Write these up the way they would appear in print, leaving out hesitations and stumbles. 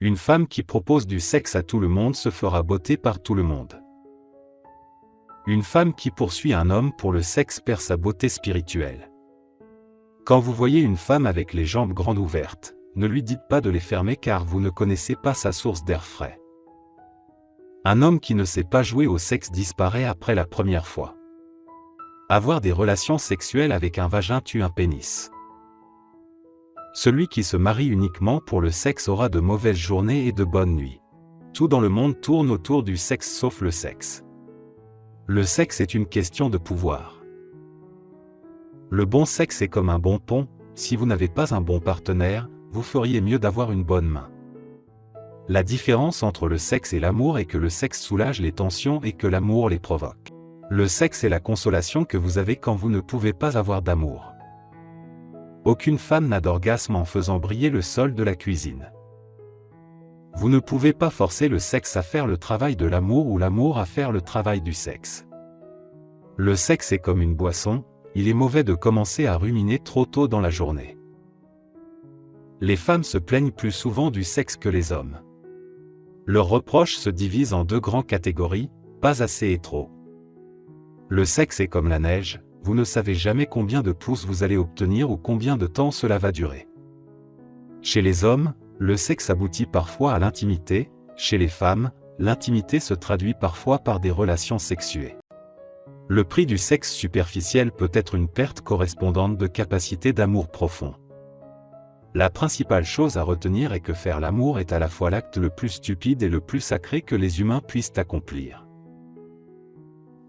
Une femme qui propose du sexe à tout le monde se fera botter par tout le monde. Une femme qui poursuit un homme pour le sexe perd sa beauté spirituelle. Quand vous voyez une femme avec les jambes grandes ouvertes, ne lui dites pas de les fermer car vous ne connaissez pas sa source d'air frais. Un homme qui ne sait pas jouer au sexe disparaît après la première fois. Avoir des relations sexuelles avec un vagin tue un pénis. Celui qui se marie uniquement pour le sexe aura de mauvaises journées et de bonnes nuits. Tout dans le monde tourne autour du sexe sauf le sexe. Le sexe est une question de pouvoir. Le bon sexe est comme un bon pont, si vous n'avez pas un bon partenaire, vous feriez mieux d'avoir une bonne main. La différence entre le sexe et l'amour est que le sexe soulage les tensions et que l'amour les provoque. Le sexe est la consolation que vous avez quand vous ne pouvez pas avoir d'amour. Aucune femme n'a d'orgasme en faisant briller le sol de la cuisine. Vous ne pouvez pas forcer le sexe à faire le travail de l'amour ou l'amour à faire le travail du sexe. Le sexe est comme une boisson, il est mauvais de commencer à ruminer trop tôt dans la journée. Les femmes se plaignent plus souvent du sexe que les hommes. Leurs reproches se divisent en deux grandes catégories, pas assez et trop. Le sexe est comme la neige, vous ne savez jamais combien de pouces vous allez obtenir ou combien de temps cela va durer. Chez les hommes, le sexe aboutit parfois à l'intimité, chez les femmes, l'intimité se traduit parfois par des relations sexuées. Le prix du sexe superficiel peut être une perte correspondante de capacité d'amour profond. La principale chose à retenir est que faire l'amour est à la fois l'acte le plus stupide et le plus sacré que les humains puissent accomplir.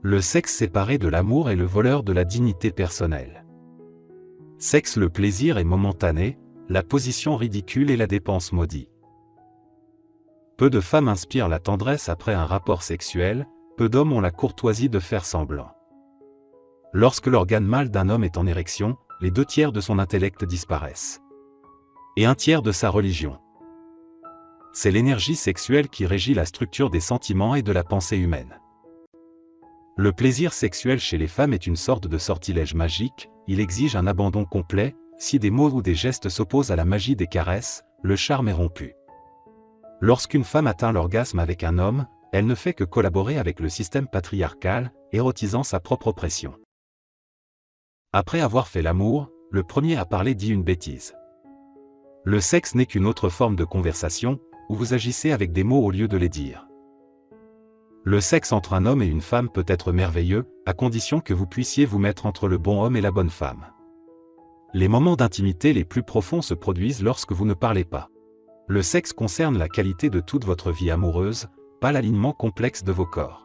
Le sexe séparé de l'amour est le voleur de la dignité personnelle. Sexe, le plaisir est momentané, la position ridicule et la dépense maudite. Peu de femmes inspirent la tendresse après un rapport sexuel, peu d'hommes ont la courtoisie de faire semblant. Lorsque l'organe mâle d'un homme est en érection, les 2/3 de son intellect disparaissent. Et 1/3 de sa religion. C'est l'énergie sexuelle qui régit la structure des sentiments et de la pensée humaine. Le plaisir sexuel chez les femmes est une sorte de sortilège magique, il exige un abandon complet, si des mots ou des gestes s'opposent à la magie des caresses, le charme est rompu. Lorsqu'une femme atteint l'orgasme avec un homme, elle ne fait que collaborer avec le système patriarcal, érotisant sa propre oppression. Après avoir fait l'amour, le premier à parler dit une bêtise. Le sexe n'est qu'une autre forme de conversation, où vous agissez avec des mots au lieu de les dire. Le sexe entre un homme et une femme peut être merveilleux, à condition que vous puissiez vous mettre entre le bon homme et la bonne femme. Les moments d'intimité les plus profonds se produisent lorsque vous ne parlez pas. Le sexe concerne la qualité de toute votre vie amoureuse, pas l'alignement complexe de vos corps.